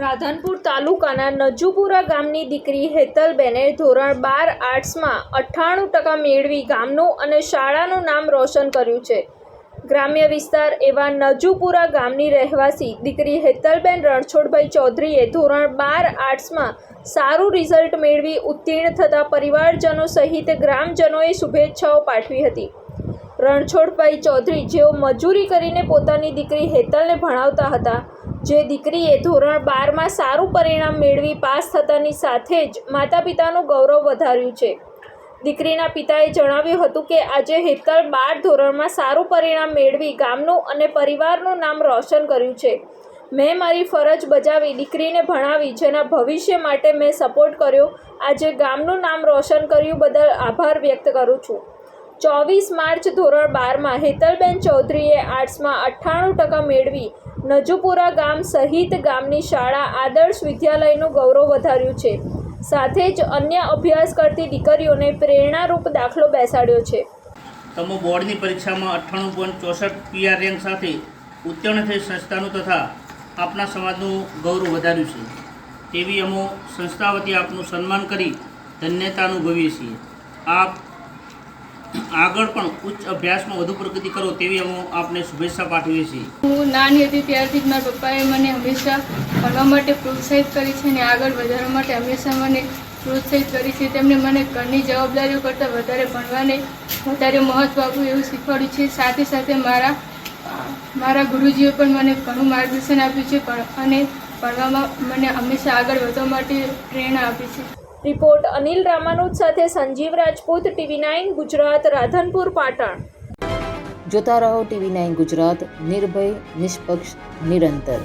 રાધનપુર તાલુકાના નજુપુરા ગામની દીકરી હેતલબેને ધોરણ 12 આર્ટ્સમાં 98% મેળવી ગામનું અને શાળાનું નામ રોશન કર્યું છે. ગ્રામ્ય વિસ્તાર એવા નજુપુરા ગામની રહેવાસી દીકરી હેતલબેન રણછોડભાઈ ચૌધરીએ ધોરણ 12 આર્ટ્સમાં સારું રિઝલ્ટ મેળવી ઉત્તીર્ણ થતા પરિવારજનો સહિત ગ્રામજનોએ શુભેચ્છાઓ પાઠવી હતી. રણછોડભાઈ ચૌધરી જેઓ મજૂરી કરીને પોતાની દીકરી હેતલને ભણાવતા હતા, જે દીકરીએ ધોરણ 12માં સારું પરિણામ મેળવી પાસ થતાની સાથે જ માતા પિતાનું ગૌરવ વધાર્યું છે. દીકરીના પિતાએ જણાવ્યું હતું કે આજે હેતલ 12 ધોરણમાં સારું પરિણામ મેળવી ગામનું અને પરિવારનું નામ રોશન કર્યું છે. મેં મારી ફરજ બજાવી દીકરીને ભણાવી, જેના ભવિષ્ય માટે મેં સપોર્ટ કર્યો. આજે ગામનું નામ રોશન કર્યું બદલ આભાર વ્યક્ત કરું છું. 24 માર્ચ ધોરણ 12માં હેતલબેન ચૌધરીએ આર્ટ્સમાં 98% મેળવી નજુપુરા ગામ સહિત ગામની શાળા આદર્શ વિદ્યાલયનું ગૌરવ વધાર્યું છે. સાથે જ અન્ય અભ્યાસ કરતી દીકરીઓને પ્રેરણારૂપ દાખલો બેસાડ્યો છે. તમો બોર્ડની પરીક્ષામાં 98.64 PR રેન્ક સાથે ઉત્તીર્ણ થઈ સંસ્થાનું તથા આપના સમાજનું ગૌરવ વધાર્યું છે. તેવી અમો સંસ્થા વતી આપનું સન્માન કરી ધન્યતા અનુભવીએ છીએ. આપ આગળ પણ ઉચ્ચ અભ્યાસમાં વધુ પ્રગતિ કરો તેવી અમે આપને શુભેચ્છા પાઠવીએ છીએ. હું નાની હતી ત્યારથી જ મારા પપ્પાએ મને હંમેશા ભણવા માટે પ્રોત્સાહિત કરી છે અને આગળ વધારવા માટે હંમેશા મને પ્રોત્સાહિત કરી છે. તેમણે મને ઘરની જવાબદારીઓ કરતાં વધારે ભણવાને વધારે મહત્ત્વ આપવું એવું શીખવાડ્યું છે. સાથે સાથે મારા ગુરુજીઓ પણ મને ઘણું માર્ગદર્શન આપ્યું છે અને ભણવામાં મને હંમેશા આગળ વધવા માટે પ્રેરણા આપી છે. રિપોર્ટ અનિલ રામાનુજ સાથે સંજીવ રાજપૂત, TV9 ગુજરાત, રાધનપુર, પાટણ. જોતા રહો TV9 ગુજરાત, નિર્ભય, નિષ્પક્ષ, નિરંતર.